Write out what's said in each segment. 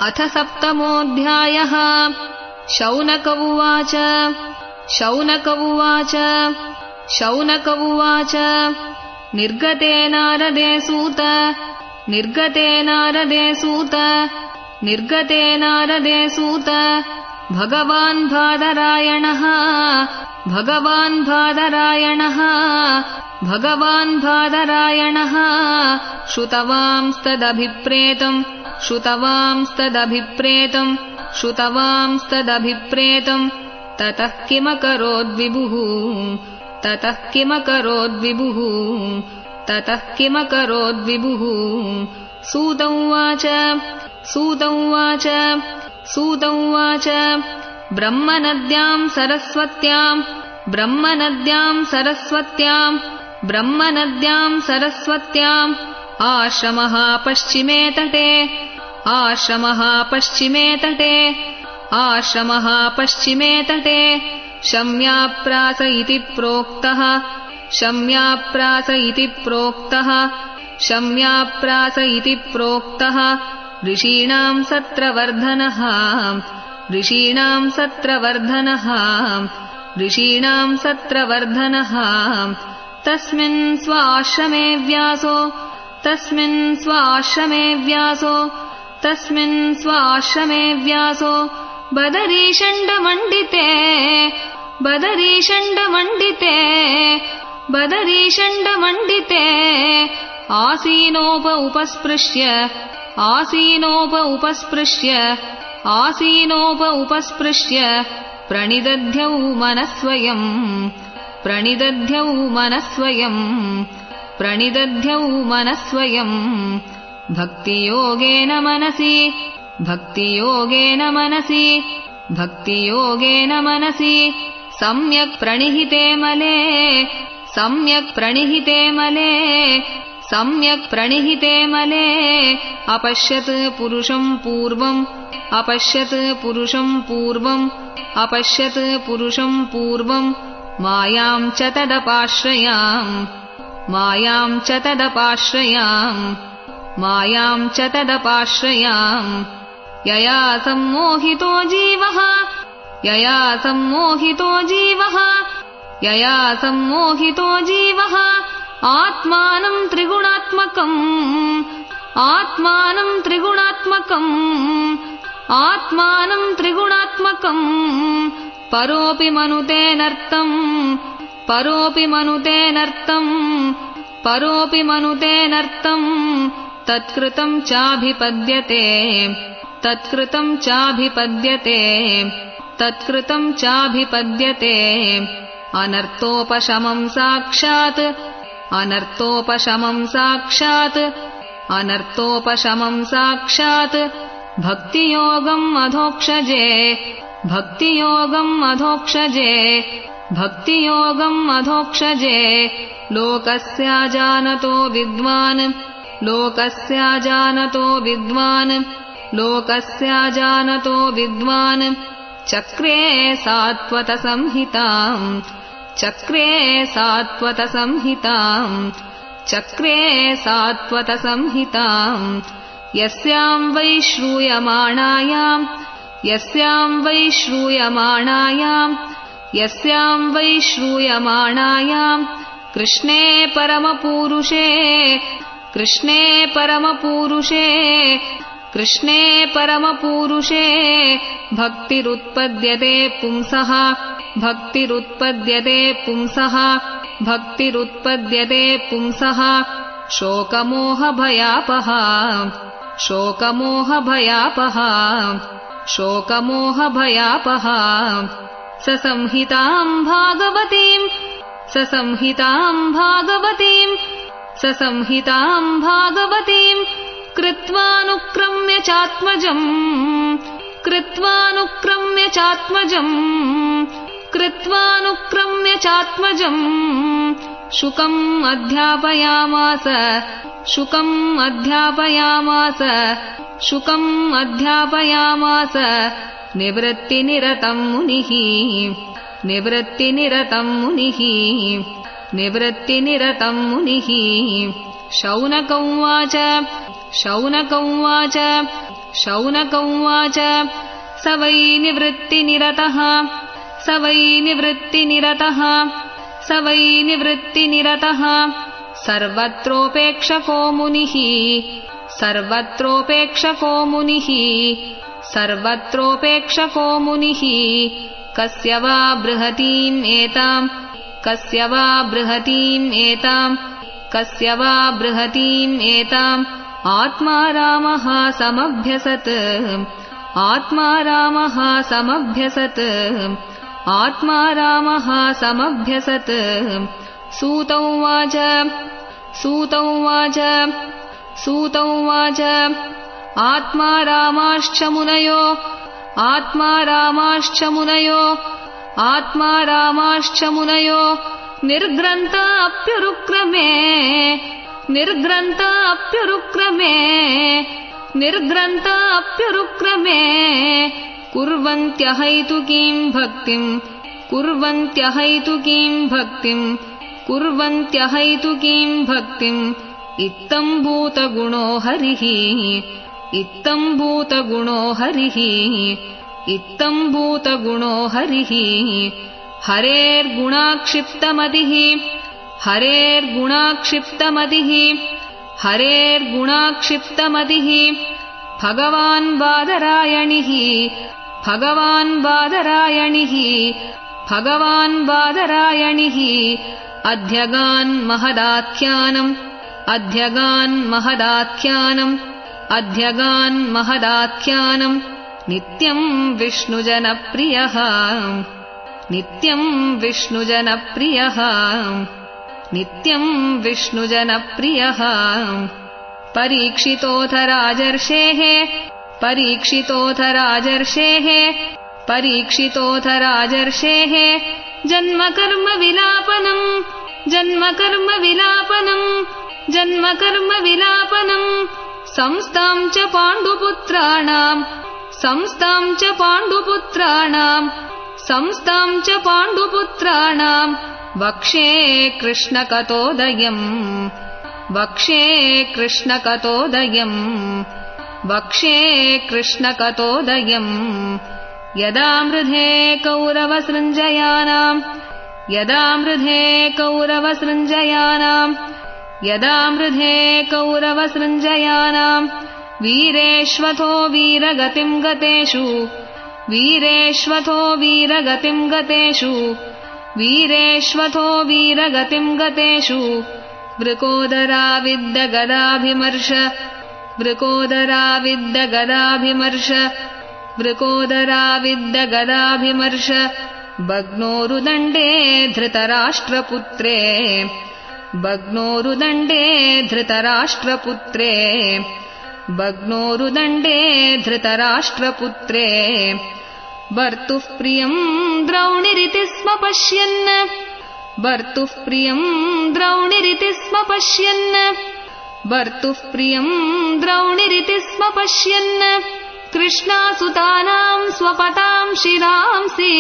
अथ सप्तमोऽध्यायः। शौनक उवाच शौनक उवाच शौनक उवाच निर्गते नारदे सूत निर्गते नारदे सूत निर्गते नारदे सूत भगवान् बादरायणः भगवान् बादरायणः भगवान् बादरायणः श्रुतवांस्तदभिप्रेतम् श्रुतवांस्तदभिप्रेतम् श्रुतवांस्तदभिप्रेतम् ततः किमकरोद्विभुः ततः किमकरोद्विभुः ततः किमकरोद्विभुः। सूत उवाच सूत उवाच सूत उवाच ब्रह्मनद्याम् सरस्वत्याम् ब्रह्मनद्याम् सरस्वत्याम् ब्रह्मनद्याम् सरस्वत्याम् आश्रमः पश्चिमे तटे आश्रमः पश्चिमे तटे आश्रमः पश्चिमे तटे शम्याप्रास इति प्रोक्तः शम्याप्रास इति प्रोक्तः शम्याप्रास इति प्रोक्तः ऋषीणाम् सत्रवर्धनः ऋषीणाम् सत्रवर्धनः ऋषीणाम् सत्रवर्धनः। तस्मिन् स्वाश्रमे व्यासो तस्मिन् स्वाश्रमे व्यासो तस्मिन् स्वाश्रमे व्यासो बदरीषण्डमण्डिते बदरीषण्डमण्डिते बदरीषण्डमण्डिते आसीनोप उपस्पृश्य आसीनोप उपस्पृश्य आसीनोप उपस्पृश्य प्रणिदध्यौ मनस्वयम् प्रणिदध्यौ मनस्वयम् प्रणिदध्यौ मनस्वयम्। भक्तियोगेन मनसि भक्तियोगेन मनसि भक्तियोगेन मनसि सम्यक् प्रणिहिते मले सम्यक् प्रणिहिते मले सम्यक् प्रणिहिते मले अपश्यत् पुरुषम् पूर्वम् अपश्यत् पुरुषम् पूर्वम् अपश्यत् पुरुषम् पूर्वम् मायाम् च तदपाश्रयाम् मायाम् च तदपाश्रयाम् मायाम् च तदपाश्रयाम्। यया सम्मोहितो जीवः यया सम्मोहितो जीवः यया सम्मोहितो जीवः आत्मानम् त्रिगुणात्मकम् आत्मानम् त्रिगुणात्मकम् आत्मानम् त्रिगुणात्मकम् परोऽपि मनुते नर्तम् परोऽपि मनुते नर्तम् परोऽपि मनुते नर्तम् तत्कृतम् चाभिपद्यते तत्कृतम् चाभिपद्यते तत्कृतम् चाभिपद्यते। अनर्थोपशमम् साक्षात् अनर्थोपशमम् साक्षात् अनर्थोपशमम् साक्षात् भक्तियोगम् अधोक्षजे भक्तियोगम् अधोक्षजे भक्तियोगम् अधोक्षजे। लोकस्याजानतो विद्वान् लोकस्याजानतो विद्वान् लोकस्याजानतो विद्वान् चक्रे सात्वतसंहिताम् चक्रे सात्वतसंहिताम् चक्रे सात्वतसंहिताम्। यस्याम् वै श्रूयमाणायाम् यस्याम् वै श्रूयमाणायाम् यस्याम् वै श्रूयमाणायाम् कृष्णे परमपूरुषे कृष्णे परमपूरुषे कृष्णे परमपूरुषे भक्तिरुत्पद्यते पुंसः भक्तिरुत्पद्यते पुंसः भक्तिरुत्पद्यते पुंसः। शोकमोहभयापहा शोकमोहभयापहा शोकमोहभयापहा। ससंहिताम् भागवतीम् ससंहिताम् भागवतीम् ससंहिताम् भागवतीम् कृत्वानुक्रम्य चात्मजम् कृत्वानुक्रम्य चात्मजम् कृत्वानुक्रम्य चात्मजम्। शुकम् अध्यापयामास शुकम् अध्यापयामास शुकम् अध्यापयामास निवृत्तिनिरतम् मुनिः निवृत्तिनिरतम् मुनिः निवृत्तिनिरतम् मुनिः। शौनक उवाच शौनक उवाच शौनक उवाच स वै निवृत्तिनिरतः स वै निवृत्तिनिरतः स वै निवृत्तिनिरतः सर्वत्रोपेक्षको मुनिः सर्वत्रोपेक्षको मुनिः सर्वत्रोपेक्षको मुनिः कस्य वा बृहतीम् एताम् कस्य वा बृहतीम् एताम् कस्य वा बृहतीम् एताम् आत्मा रामः समभ्यसत् आत्मा रामः समभ्यसत् आत्मा रामः समभ्यसत् सूत उवाच सूत उवाच सूत उवाच आत्मा रामाश्च मुनयो आत्मा रामाश्च मुनयो आत्मा रामाश्च मुनयो निर्ग्रन्थाप्युरुक्रमे निर्ग्रन्थाप्युरुक्रमे निर्ग्रन्थाप्युरुक्रमे कुर्वन्त्यहैतुकीम् भक्तिम् कुर्वन्त्यहैतुकीम् भक्तिम् कुर्वन्त्यहैतुकीम् भक्तिम् इत्थम् भूतगुणो हरिः इत्थम् भूतगुणो हरिः इत्थम् भूतगुणो हरिः हरेर्गुणाक्षिप्तमतिः हरेर्गुणाक्षिप्तमतिः हरेर्गुणाक्षिप्तमतिः भगवान् बादरायणिः भगवान् बादरायणिः भगवान् बादरायणिः अध्यगान् महदाख्यानम् अध्यगान् महदाख्यानम् अध्यगान् महदाख्यानम् नित्यम् विष्णुजनप्रियः नित्यम् विष्णुजनप्रियः नित्यम् विष्णुजनप्रियः परीक्षितोऽथ राजर्षेः परीक्षितोऽथ राजर्षेः परीक्षितोऽथ राजर्षेः जन्मकर्म विलापनम् जन्मकर्म विलापनम् जन्मकर्म विलापनम् संस्थाम् च पाण्डुपुत्राणाम् संस्थाम् च पाण्डुपुत्राणाम् संस्थाम् च पाण्डुपुत्राणाम् वक्षे कृष्णकतोदयम् वक्षे कृष्णकतोदयम् वक्षे कृष्णकतोदयम् यदा मृधे कौरवसृञ्जयानाम् यदा मृधे कौरवसृञ्जयानाम् यदा मृधे कौरवसृञ्जयानाम् वीरेष्वथो वीरगतिम् गतेषु वीरेष्वथो वीरगतिम् गतेषु वीरेष्वथो वीरगतिम् गतेषु वृकोदराविद्दगदाभिमर्श वृकोदराविद्दगदाभिमर्श वृकोदराविद्दगदाभिमर्श भग्नोरुदण्डे धृतराष्ट्रपुत्रे भग्नोरुदण्डे धृतराष्ट्रपुत्रे भग्नोरुदण्डे धृतराष्ट्रपुत्रे भर्तुः प्रियम् द्रौणिरिति स्म पश्यन् भर्तुः प्रियम् द्रौणिरिति स्म पश्यन् भर्तुः प्रियम् द्रौणिरिति स्म पश्यन् कृष्णासुतानाम् स्वपताम् शिरांसि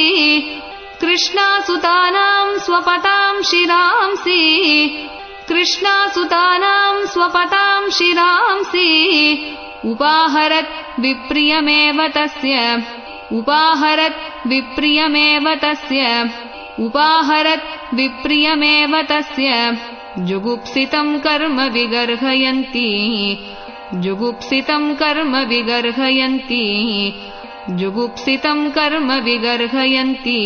कृष्णासुतानाम् स्वपताम् शिरांसि कृष्णासुतानाम् स्वपताम् शिरांसि उपाहरत् विप्रियमेव तस्य उपाहरत् विप्रियमेव तस्य उपाहरत् विप्रियमेव तस्य जुगुप्सितम् कर्म विगर्हयन्ति जुगुप्सितम् कर्म विगर्हयन्ति जुगुप्सितम् कर्म विगर्हयन्ति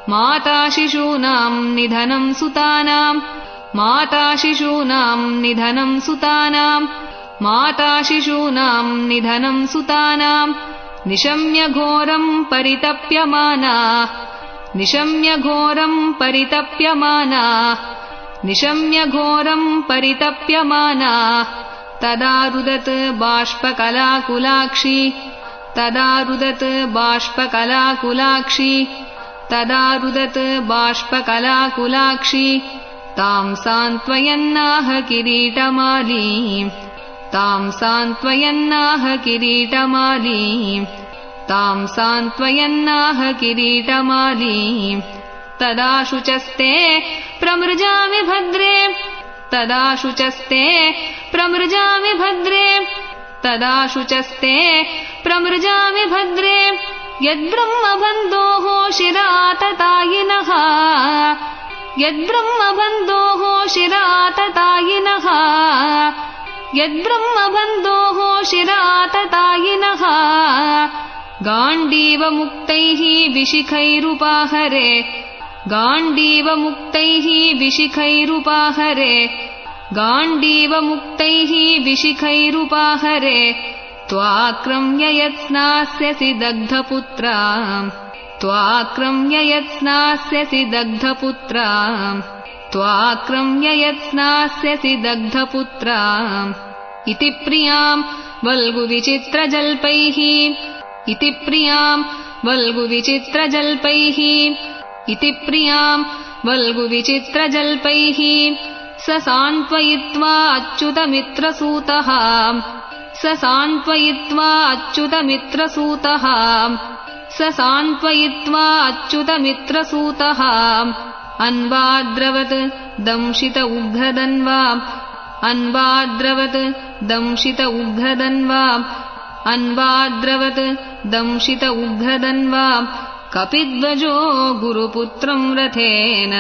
माता शिशूनाम् निधनम् सुतानाम् माता शिशूनाम् निधनम् सुतानाम् माता शिशूनाम् निधनम् सुतानाम् निशम्य घोरम् परितप्यमाना निशम्य घोरम् परितप्यमाना निशम्य घोरम् परितप्यमाना तदा रुदत् बाष्पकलाकुलाक्षी तदा रुदत् बाष्पकलाकुलाक्षी तदा रुदत् बाष्पकलाकुलाक्षी ताम् सान्त्वयन्नाह किरीटमाली ताम् सान्त्वयन्नाह किरीटमाली ताम् सान्त्वयन्नाह किरीटमाली तदा शुचस्ते प्रमृजामि भद्रे तदा शुचस्ते प्रमृजामि भद्रे तदा शुचस्ते प्रमृजामि भद्रे यद्ब्रह्मबन्धोः शिराततायिनः यद्ब्रह्मबन्धोः शिराततायिनः यद्ब्रह्मबन्धोः शिराततायिनः गाण्डीवमुक्तैः विशिखैरुपाहरे गाण्डीवमुक्तैः विशिखैरुपाहरे गाण्डीवमुक्तैः विशिखैरुपाहरे त्वाक्रम्य यत्स्नास्यसि दग्धपुत्रा त्वाक्रम्य यत्स्नास्यसि दग्धपुत्रा त्वाक्रम्य यत्स्नास्यसि दग्धपुत्रा इति प्रियाम् वल्गुविचित्रजल्पैः इति प्रियाम् वल्गुविचित्रजल्पैः इति प्रियाम् वल्गुविचित्रजल्पैः स सान्त्वयित्वा अच्युतमित्रसूतः स सान्त्वयित्वा अच्युतमित्रसूतः स सान्त्वयित्वा अच्युतमित्रसूतः अन्वाद्रवत् दंशित उग्रदन्वा अन्वाद्रवत् दंशित उग्रदन्वा अन्वाद्रवत् दंशित उग्रदन्वा कपिध्वजो गुरुपुत्रं रथेन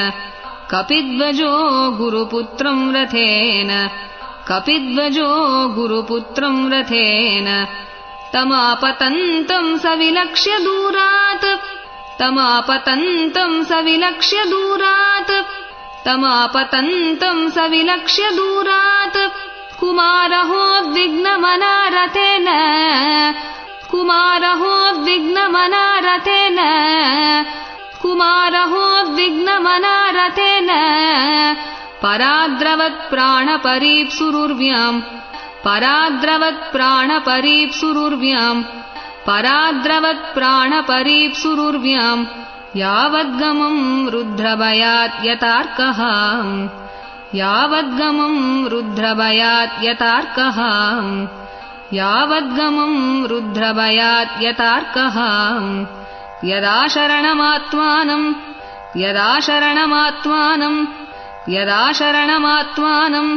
कपिध्वजो गुरुपुत्रं रथेन कपिध्वजो गुरुपुत्रं रथेन तमापतन्तं सविलक्ष्य दूरात् तमापतन्तं सविलक्ष्य दूरात् तमापतन्तं सविलक्ष्य दूरात् कुमारहोद्विग्नमना रथेन कुमारहोद्विग्नमना रथेन कुमारहोद्विग्नमना रथेन पराद्रवत् प्राणपरीप्सुरुर्व्याम् पराद्रवत् प्राणपरीप्सुरुर्व्याम् पराद्रवत् प्राणपरीप्सुरुर्व्याम् यावद्गमम् रुद्रभयात् यतार्कः यावद्गमम् रुद्रभयात् यतार्कः यावद्गमम् रुद्रभयात् यतार्कः यदा शरणमात्मानम् यदा शरणमात्मानम् यदा शरणमात्मानम्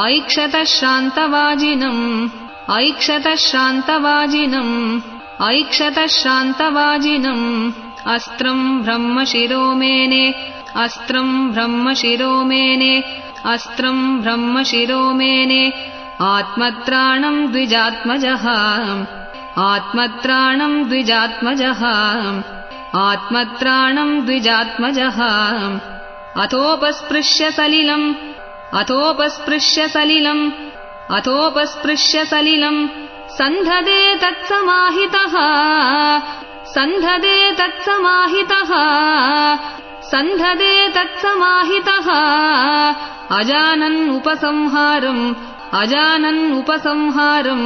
ऐक्षतः शान्तवाजिनम् ऐक्षतः शान्तवाजिनम् ऐक्षतः शान्तवाजिनम् अस्त्रम् ब्रह्मशिरोमेने अस्त्रम् ब्रह्मशिरोमेने अस्त्रम् ब्रह्मशिरोमेने आत्मत्राणम् द्विजात्मजः आत्मत्राणम् द्विजात्मजः आत्मत्राणम् द्विजात्मजः अथोपस्पृश्य सलिलम् अथोपस्पृश्य सलिलम् अथोपस्पृश्य सलिलम् सन्धदे तत्समाहितः सन्धदे तत्समाहितः सन्धदे तत्समाहितः अजानन् उपसंहारम् अजानन् उपसंहारम्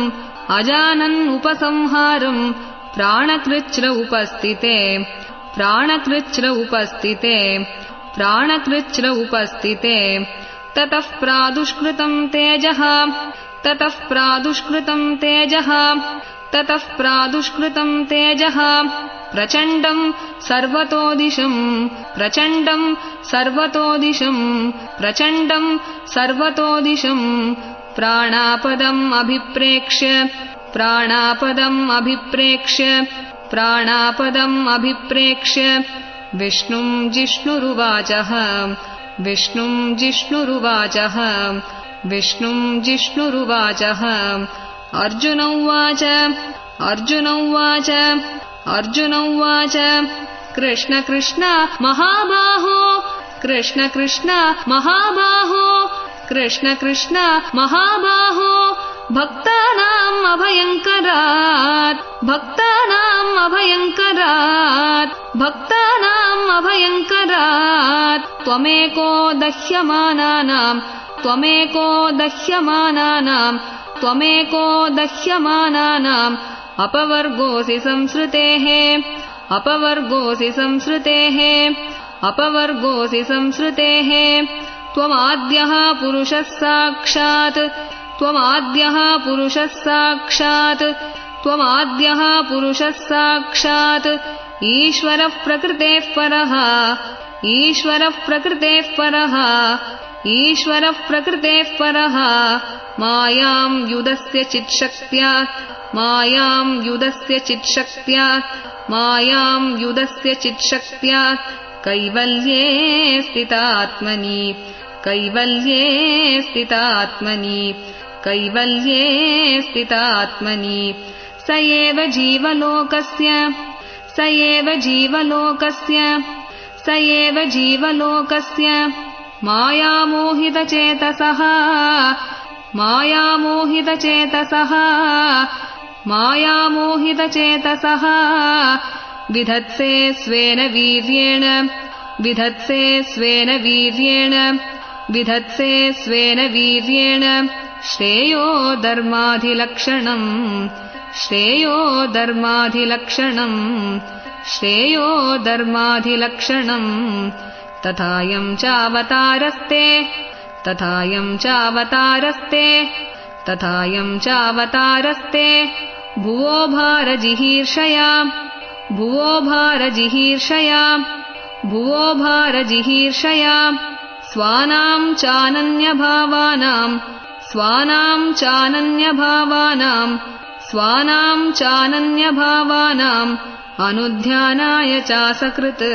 अजानन् उपसंहारम् प्राणकृच्छ्र उपस्थिते प्राणकृच्छ्र उपस्थिते प्राणकृच्छ्र उपस्थिते ततः प्रादुष्कृतम् तेजः ततः प्रादुष्कृतम् तेजः ततः प्रादुष्कृतम् तेजः प्रचण्डम् सर्वतोदिशम् प्रचण्डम् सर्वतोदिशम् प्रचण्डम् सर्वतोदिशम् प्राणापदम् अभिप्रेक्ष्य प्राणापदम् अभिप्रेक्ष्य प्राणापदम् अभिप्रेक्ष्य विष्णुम् जिष्णुरुवाचः विष्णुम् जिष्णुरुवाचः विष्णुम् जिष्णुरुवाचः अर्जुन उवाच अर्जुन उवाच अर्जुन उवाच कृष्ण कृष्ण महाबाहो कृष्ण कृष्ण महाबाहो कृष्ण कृष्ण महाबाहो भक्तानाम् अभयङ्करात् भक्तानाम् अभयङ्करात् भक्तानाम् अभयङ्करात् त्वमेको दह्यमानानाम् त्वमेको दह्यमानानाम् त्वमेको दह्यमानानाम् अपवर्गोऽसि संसृतेः अपवर्गोऽसि संसृतेः अपवर्गोऽसि संसृतेः त्वमाद्यः पुरुषः साक्षात् त्वमाद्यः पुरुषः साक्षात् त्वमाद्यः पुरुषः साक्षात् ईश्वरः प्रकृतेः परः ईश्वरः प्रकृतेः परः ईश्वरः प्रकृतेः परः मायां युदस्य चित्शक्त्या मायां युदस्य चित्शक्त्या मायां युदस्य चित्शक्त्या कैवल्ये स्थितात्मनि कैवल्ये स्थितात्मनि कैवल्ये स्थितात्मनि स एव जीवलोकस्य स एव जीवलोकस्य स एव जीवलोकस्य मायामोहितचेतसः मायामोहितचेतसः मायामोहितचेतसः विधत्से स्वेन वीर्येण विधत्से स्वेन वीर्येण विधत्से स्वेन वीर्येण श्रेयो धर्माधिलक्षणम् श्रेयो धर्माधिलक्षणम् श्रेयो धर्माधिलक्षणम् तथायं चावतारस्ते तथायं चावतारस्ते तथायं चावतारस्ते भुवो भारजिहीर्षया भुवो भारजिहीर्षया भुवो भारजिहीर्षया स्वानां चानन्यभावानां स्वानां चानन्यभावानां स्वानां चानन्यभावानाम् अनुध्यानाय चासकृत्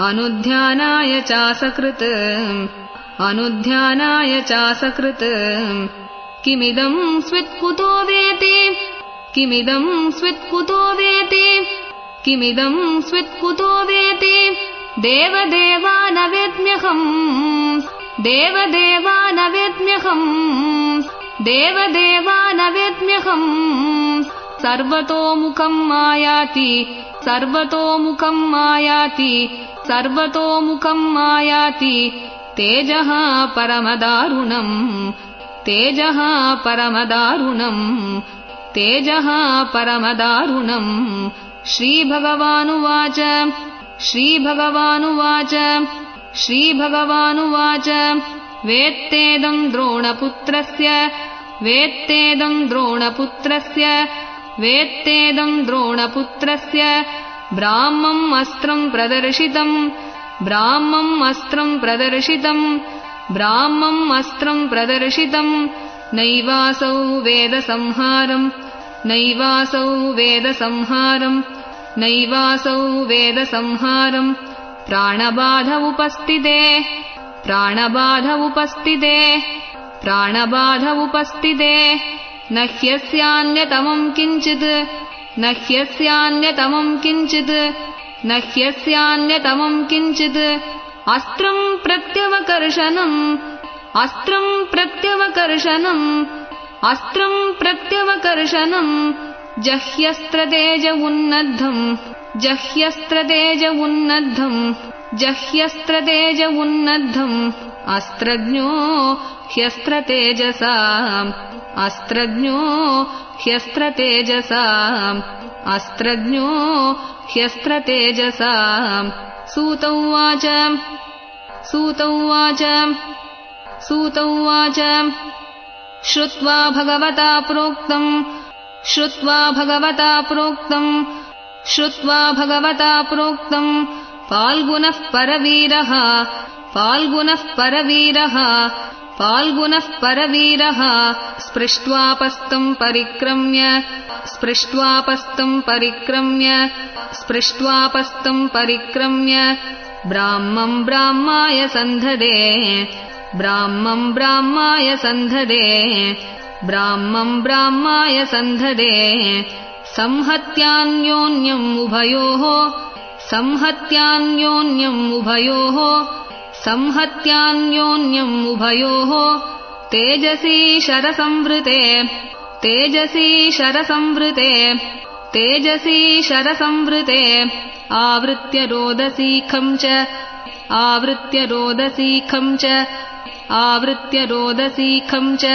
अनुध्यानाय चासकृत् अनुध्यानाय चासकृत् किमिदं स्वित्कुतो वेति किमिदं स्वित्कुतो वेति किमिदं स्वित्कुतो वेति देवदेवानवेद्म्यहम् देवदेवानवेद्म्यहम् देवदेवानवेद्म्यहम् सर्वतोमुखं मायाति सर्वतोमुखं मायाति सर्वतोमुखं मायाति तेजः परमदारुणम् तेजः परमदारुणम् तेजः परमदारुणम् श्रीभगवानुवाच श्रीभगवानुवाच श्रीभगवानुवाच वेत्तेदं द्रोणपुत्रस्य वेत्तेदं द्रोणपुत्रस्य वेत्तेदं द्रोणपुत्रस्य ब्राह्मम् अस्त्रम् प्रदर्शितम् ब्राह्मम् अस्त्रम् प्रदर्शितम् ब्राह्मम् अस्त्रम् प्रदर्शितम् नैवासौ वेदसंहारम् नैवासौ वेदसंहारम् नैवासौ वेदसंहारम् प्राणबाध उपस्थिते प्राणबाध उपस्थिते प्राणबाध उपस्थिते न ह्यस्यान्यतमम् किञ्चित् न ह्यस्यान्यतमम् किञ्चित् न ह्यस्यान्यतमम् किञ्चित् अस्त्रम् प्रत्यवकर्षणम् अस्त्रम् प्रत्यवकर्षणम् अस्त्रम् प्रत्यवकर्षणम् जह्यस्त्रतेज उन्नद्धम् जह्यस्त्रतेज उन्नद्धम् जह्यस्त्रतेज उन्नद्धम् अस्त्रज्ञो ह्यस्त्रतेजसा अस्त्रज्ञो ह्यस्त्रतेजसा अस्त्रज्ञो ह्यस्त्रतेजसा सूत उवाच सूत उवाच सूत उवाच श्रुत्वा भगवता प्रोक्तम् श्रुत्वा भगवता प्रोक्तम् श्रुत्वा भगवता प्रोक्तम् फाल्गुनः परवीरः फाल्गुनः परवीरः फाल्गुनः परवीरः स्पृष्ट्वापस्तम् परिक्रम्य स्पृष्ट्वापस्तम् परिक्रम्य स्पृष्ट्वापस्तम् परिक्रम्य ब्राह्मम् ब्राह्माय सन्धदे ब्राह्मम् ब्राह्माय सन्धदे ब्राह्मम् ब्राह्माय सन्धदे संहत्यान्योन्यम् उभयोः संहत्यान्योन्यम् उभयोः संहत्यान्योन्यम् उभयोः तेजसी शरसंवृते तेजसी शरसंवृते तेजसी शरसंवृते आवृत्य रोदसीखम् च आवृत्य रोदसीखम् च आवृत्य रोदसीखम् च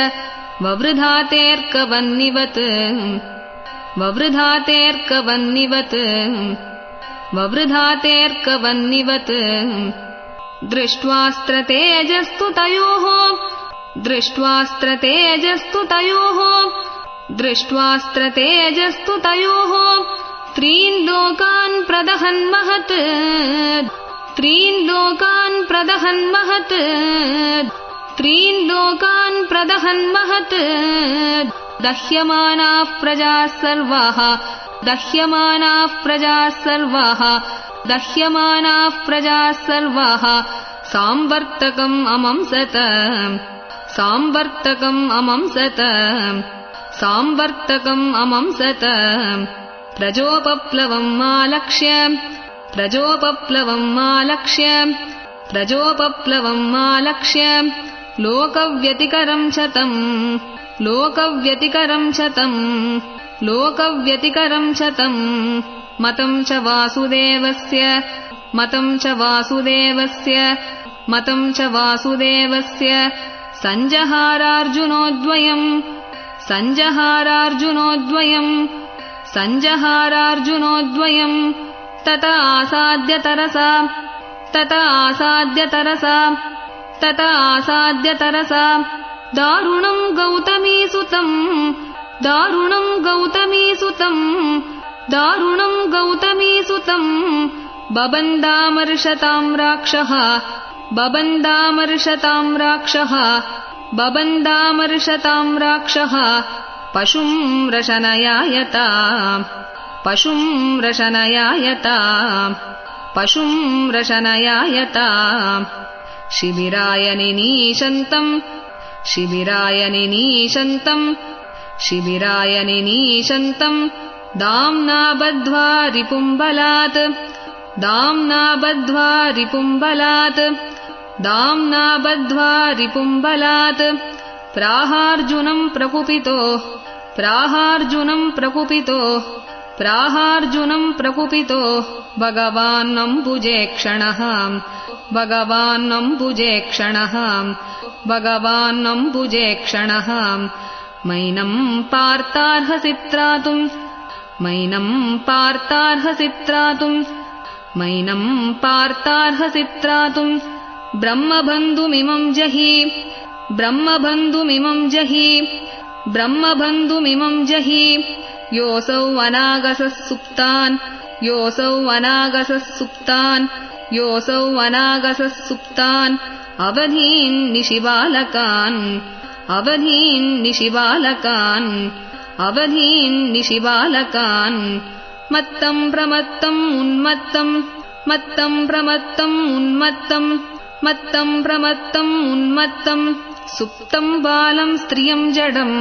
ववृधातेऽर्कवन्निवत् ववृधातेऽर्कवन्निवत् ववृधातेऽर्कवन्निवत् दृष्ट्वास्त्रतेजस्तु तयोः दृष्ट्वास्त्रतेजस्तु तयोः दृष्ट्वास्त्रतेजस्तु तयोः त्रीन् लोकान् प्रदहन्महत् त्रीन् लोकान् प्रदहन्महत् त्रीन् लोकान् प्रदहन्महत् दह्यमानाः प्रजाः सर्वाः दह्यमानाः प्रजाः सर्वाः दह्यमानाः प्रजाः सर्वाः सांवर्तकम् अमंसत सांवर्तकम् अमंसत सांवर्तकम् अमंसत प्रजोपप्लवम् आलक्ष्य प्रजोपप्लवम् आलक्ष्य प्रजोपप्लवम् आलक्ष्य लोकव्यतिकरम् शतम् लोकव्यतिकरम् शतम् लोकव्यतिकरम् शतम् मतम् च वासुदेवस्य मतम् च वासुदेवस्य मतम् च वासुदेवस्य सञ्जहारार्जुनोद्वयम् सञ्जहारार्जुनोद्वयम् सञ्जहारार्जुनोद्वयम् तत आसाद्य तरसा तत आसाद्य तरसा तत आसाद्य तरसा दारुणम् गौतमीसुतम् दारुणम् गौतमीसुतम् दारुणम् गौतमीसुतम् बबन्दामर्षताम् राक्षः बबन्दामर्षताम् राक्षः बबन्दामर्षताम् राक्षः पशुम् रशनयायता पशुम् रशनयायता पशुम् रशनयायता शिबिराय निनीशन्तम् शिबिराय निनीशन्तम् शिबिराय निनीशन्तम् दाम्ना बद्ध्वा रिपुम्बलात् दाम्ना बद्ध्वा रिपुम्बलात् दाम्ना बद्ध्वा रिपुम्बलात् प्राहार्जुनम् प्रकुपितो प्राहार्जुनम् प्रकुपितो प्राहार्जुनम् प्रकुपितो भगवान्नम्बुजेक्षणः भगवान्नम्बुजेक्षणः भगवान्नम्बुजेक्षणः मैनम् पार्तार्हसि त्रातुम् मैनम् पार्तार्हसि त्रातुम् मैनम् पार्तार्हसि त्रातुम् ब्रह्मबन्धुमिमम् जहि ब्रह्मबन्धुमिमम् जहि ब्रह्मबन्धुमिमम् जहि योऽसौ अनागसः सुप्तान् योऽसौ अनागसः सुप्तान् योऽसौ अनागसः सुप्तान् अवधीन् निशिबालकान् अवधीन् निशिबालकान् अवधीन् निशिबालकान् मत्तम् प्रमत्तम् उन्मत्तम् मत्तम् प्रमत्तम् उन्मत्तम् मत्तम् प्रमत्तम् उन्मत्तम् सुप्तम् बालम् स्त्रियम् जडम्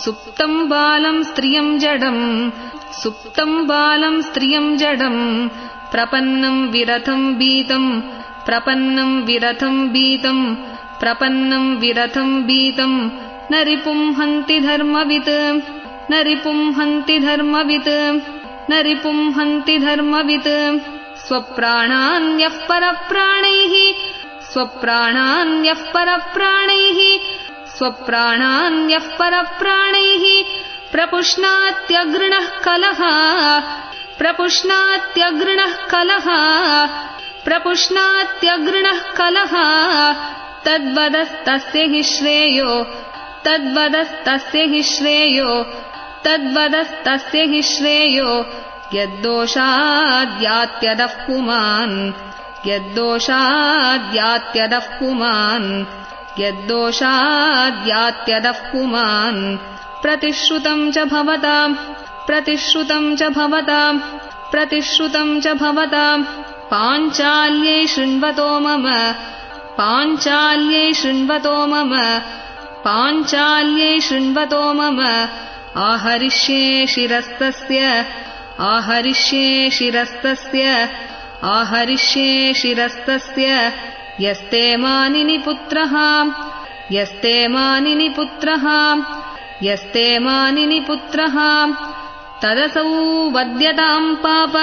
सुप्तम् बालम् स्त्रियम् जडम् सुप्तम् बालम् स्त्रियम् जडम् प्रपन्नम् विरथम् बीतम् प्रपन्नम् विरथम् बीतम् प्रपन्नम् विरथम् बीतम् न रिपुम् हन्ति धर्मवित् न रिपुम् हन्ति धर्मवित् न रिपुम् हन्ति धर्मवित् स्वप्राणान्यः परप्राणैः स्वप्राणान्यः परप्राणैः स्वप्राणान्यः परप्राणैः प्रपुष्णात्यग्रणः कलः प्रपुष्णात्यग्रणः कलः प्रपुष्णात्यग्रणः कलः तद्वदस्तस्य हि श्रेयो तद्वदस्तस्य हि श्रेयो तद्वदस्तस्य हि श्रेयो यद्दोषाद्यात्यदः पुमान् यद्दोषाद्यात्यदः पुमान् यद्दोषाद्यात्यदः पुमान् प्रतिश्रुतम् च भवताम् प्रतिश्रुतम् च भवताम् प्रतिश्रुतम् च भवताम् पाञ्चाल्यै शृण्वतो मम पाञ्चाल्यै शृण्वतो मम पाञ्चाल्यै शृण्वतो मम आहरिष्ये शिरस्तस्य आहरिष्ये शिरस्तस्य आहरिष्ये शिरस्तस्य यस्ते मानिनि पुत्रः यस्ते मानिनि पुत्रः यस्ते मानिनि पुत्रः तदसौ वद्यताम् पाप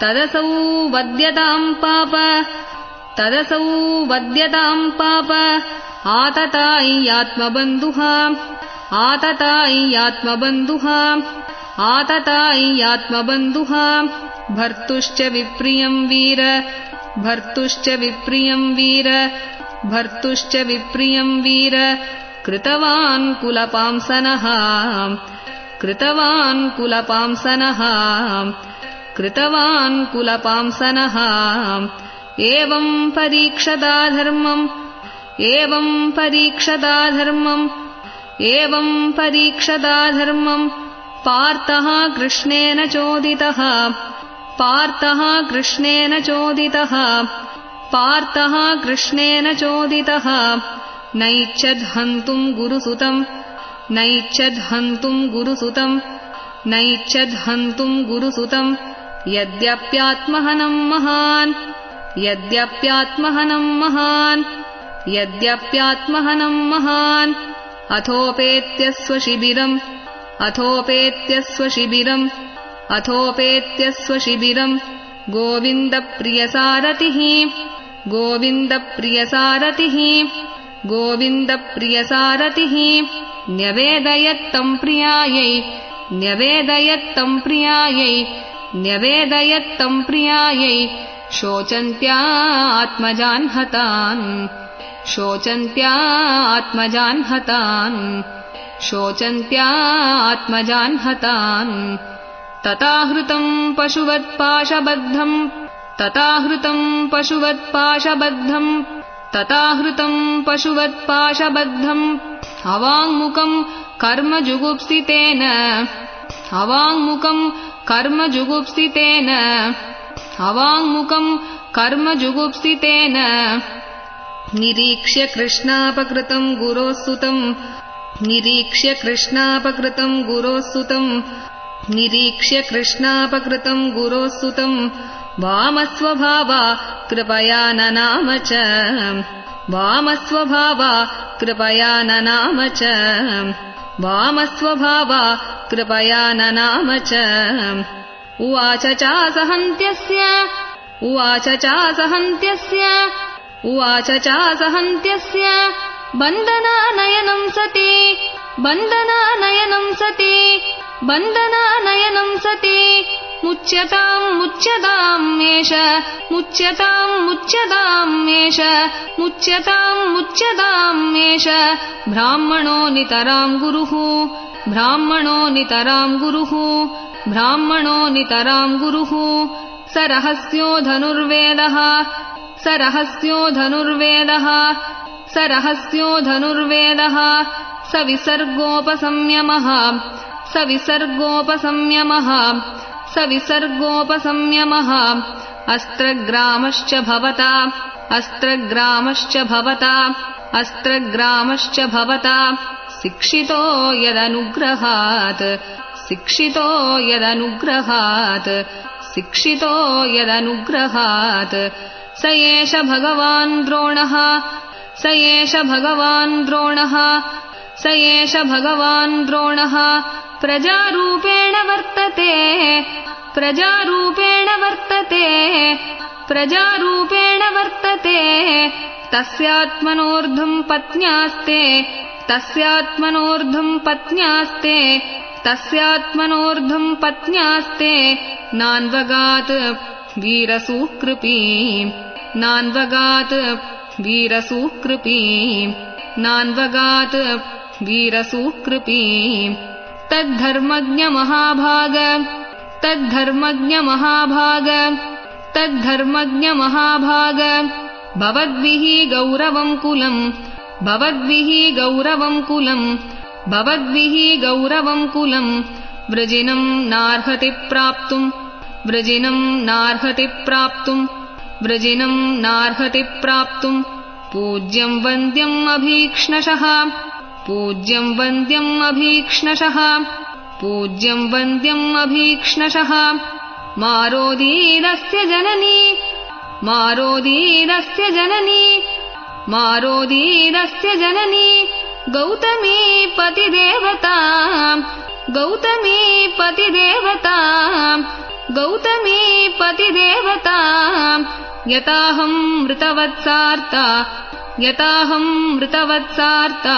तदसौ वद्यताम् पाप तदसौ वद्यताम् पाप आतताय्यात्मबन्धुः आतताय्यात्मबन्धुः आतताय्यात्मबन्धुः भर्तुश्च विप्रियम् वीर भर्तुश्च विप्रियम् वीर भर्तुश्च विप्रियम् वीर कृतवान् कुलपांसनः कृतवान् कुलपांसनः कृतवान् कुलपांसनः एवं परीक्षता धर्मम् एवं परीक्षता धर्मम् एवं परीक्षता धर्मम् पार्थः कृष्णेन चोदितः पार्थः कृष्णेन चोदितः पार्थः कृष्णेन चोदितः नैच्छद्हन्तुम् गुरुसुतम् नैच्छद्हन्तुम् गुरुसुतम् नैच्छद्हन्तुम् गुरुसुतम् यद्यप्यात्महनम् महान् यद्यप्यात्महनम् महान् यद्यप्यात्महनम् महान् अथोपेत्य स्वशिबिरम् अथोपेत्य स्वशिबिरम् अथोपेत्य स्वशिबिरम् गोविन्दप्रियसारथिः गोविन्दप्रियसारथिः गोविन्दप्रियसारथिः न्यवेदयत्तम् प्रियायै न्यवेदयत्तम् प्रियायै न्यवेदयत्तम् प्रियायै शोचन्त्या आत्मजान् हतान् शोचन्त्या आत्मजान् हतान् शोचन्त्या आत्मजान् हतान् तथाहृतम् पशुवत्पाशबद्धम् तथाहृतम् पशुवत्पाशबद्धम् तथाहृतम् पशुवत्पाशबद्धम् अवाङ्मुखम् कर्मजुगुप्सितेन अवाङ्मुखम् कर्मजुगुप्सितेन अवाङ्मुखम् कर्मजुगुप्सितेन निरीक्ष्य कृष्णापकृतम् गुरोः सुतम् निरीक्ष्य कृष्णापकृतम् गुरोः सुतम् निरीक्ष्य कृष्णापकृतम् गुरोः सुतम् वामस्वभावा कृपया ननाम च वामस्वभावा कृपया ननाम च वामस्वभावा कृपया ननाम च उवाच चासहन्त्यस्य उवाच चासहन्त्यस्य उवाच चासहन्त्यस्य बन्दनानयनम् सति बन्दनानयनम् सति बन्दनानयनम् सति मुच्यताम् मुच्यताम् एष मुच्यताम् मुच्यताम् एष मुच्यताम् मुच्यताम् एष ब्राह्मणो नितराम् गुरुः ब्राह्मणो नितराम् गुरुः ब्राह्मणो नितराम् गुरुः स रहस्यो धनुर्वेदः स रहस्यो धनुर्वेदः स रहस्यो धनुर्वेदः स विसर्गोपसंयमः स विसर्गोपसंयमः स विसर्गोपसंयमः अस्त्रग्रामश्च भवता अस्त्रग्रामश्च भवता अस्त्रग्रामश्च भवता शिक्षितो यदनुग्रहात् शिक्षितो यदनुग्रहात् शिक्षितो यदनुग्रहात् स एष भगवान् द्रोणः स एष भगवान् द्रोणः स एष भगवान् द्रोणः प्रजारूपेण वर्तते प्रजारूपेण वर्तते प्रजारूपेण वर्तते तस्यात्मनोर्ध्वम् पत्न्यास्ते तस्यात्मनोर्ध्वम् पत्न्यास्ते तस्यात्मनोर्ध्वम् पत्न्यास्ते नान्वगात् वीरसूकृपी नान्वगात् वीरसूकृपी नान्वगात् वीरसूकृपी तद्धर्मज्ञमहाभाग तद्धर्मज्ञमहाभाग तद्धर्मज्ञमहाभाग भवद्भिः गौरवम् कुलम् भवद्भिः गौरवम् कुलम् भवद्भिः गौरवम् कुलम् वृजिनम् नार्हति प्राप्तुम् वृजिनम् नार्हति प्राप्तुम् वृजिनम् नार्हति प्राप्तुम् पूज्यम् वन्द्यम् अभीक्ष्णशः पूज्यम् वन्द्यम् अभीक्ष्णशः पूज्यम् वन्द्यम् अभीक्ष्णशः मारोदीरस्य जननी मारोदीरस्य जननी मारोदीरस्य जननी गौतमी पतिदेवता गौतमी पतिदेवता गौतमी पतिदेवता यताहम् मृतवत्सार्ता यताहम् मृतवत्सार्ता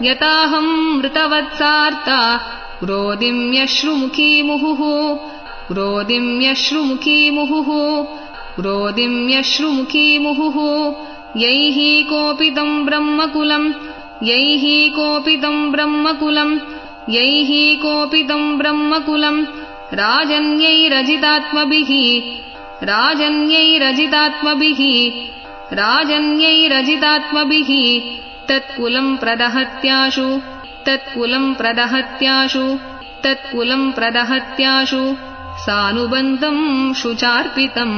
यताहम् मृतवत्सार्ता रोदिम्यश्रुमुखी मुहुः रोदिम्यश्रुमुखी मुहुः रोदिम्यश्रुमुखी मुहुः यैः कोपितम् ब्रह्मकुलम् यैः कोपितम् ब्रह्मकुलम् यैः कोपितम् ब्रह्मकुलम् राजन्यैरजितात्मभिः राजन्यैरजितात्मभिः तत्कुलं प्रदहत्याशु सानुबन्धं शुचार्पितम्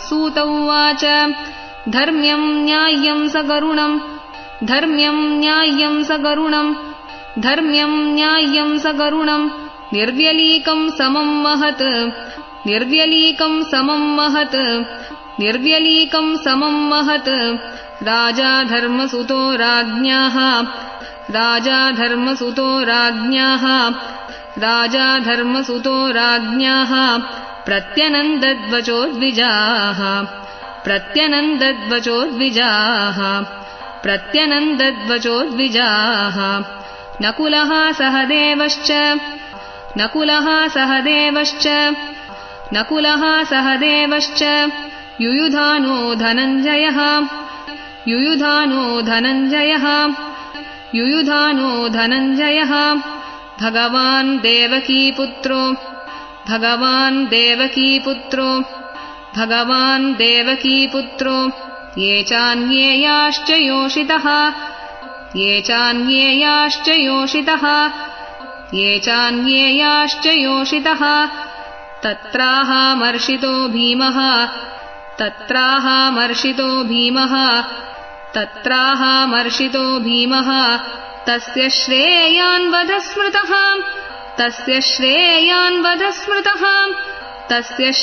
सूत उवाच धर्म्यं न्याय्यं सगरुणं निर्व्यलीकं समं महत् राजा धर्मसुतो राज्ञाः प्रत्यनन्दद्वचो द्विजाः नकुलः सहदेवश्च युयुधानो धनञ्जयः भगवान् देवकीपुत्रो ये चान्येयाश्च योषितः तत्राहामर्षितो भीमः तस्य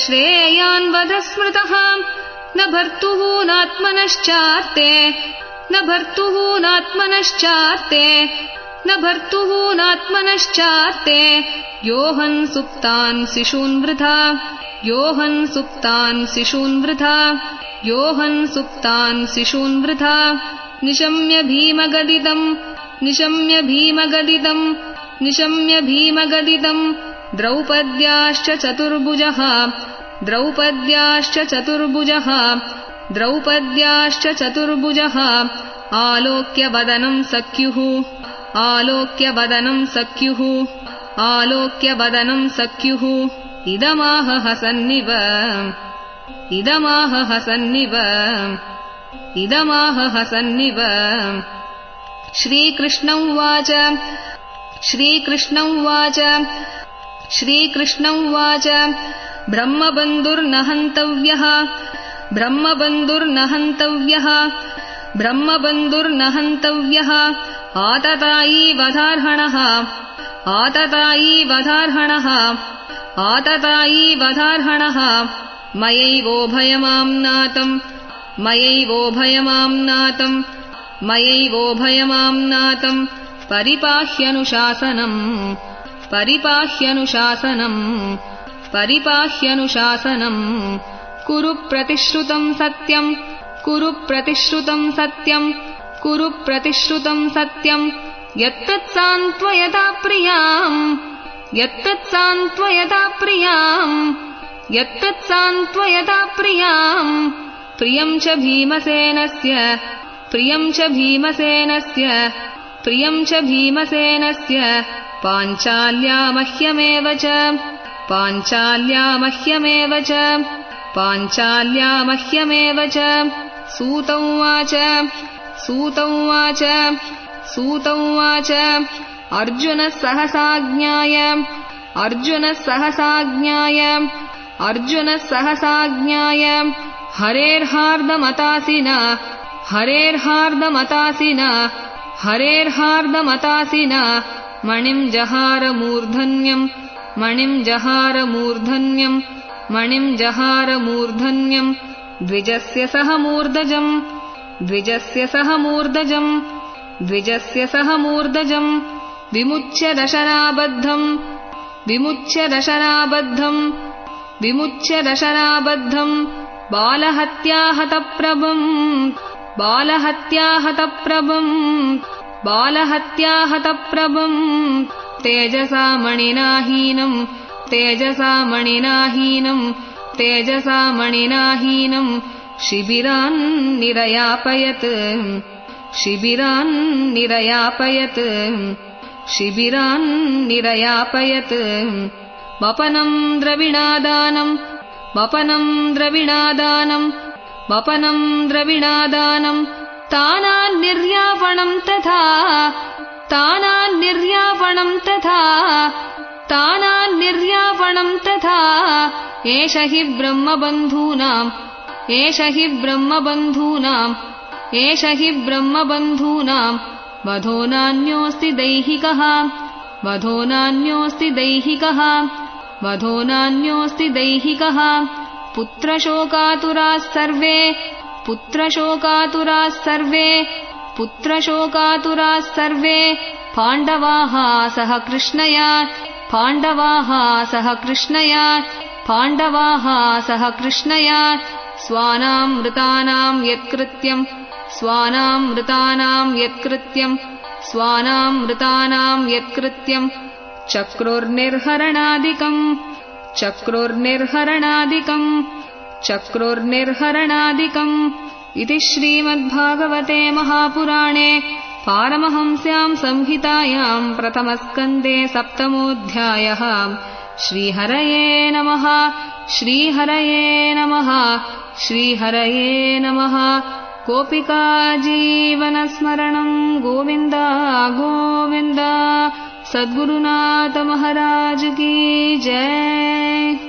श्रेयान्वधस्मृतः न भर्तुः नात्मनश्चार्ते योहन् सुप्तान् शिशून् वृथा निशम्य भीमगदितम् द्रौपद्याश्च चतुर्भुजः आलोक्य वदनं सख्युः इदमाह हसन्निव श्रीकृष्ण उवाच ब्रह्मबन्धुर्नहन्तव्यः आततायी वधार्हणः मयैवोभयमाम्नातम् परिपाह्यनुशासनम् कुरु प्रतिश्रुतं सत्यम् यत्तत्सान्त्वयता प्रियाम् प्रियं च भीमसेनस्य पाञ्चाल्या मह्यमेव च सूत उवाच अर्जुनः सहसाज्ञाय हरेर्हार्दमतासिना मणिं जहारमूर्धन्यम् द्विजस्य सह मूर्धजम् विमुच्य दशनाबद्धम् बालहत्याहतप्रभम् तेजसा मणिनाहीनम् शिबिरान् शिबिरान् निरयापयत् वपनं द्रविणादानं तानान्निर्यापणं तथा एष हि ब्रह्मबन्धूनां वधो नान्योऽस्ति दैहिकः पुत्रशोकातुराः सर्वे पाण्डवाः सह कृष्णया स्वानामृतानां यत्कृत्यं चक्रोर्निर्हरणादिकम् इति श्रीमद्भागवते महापुराणे पारमहंस्यां संहितायां प्रथमस्कन्धे सप्तमोऽध्यायः। श्रीहरये नमः। गोपिका जीवनस्मरणं गोविन्द सद्गुरुनाथ महाराज की जय।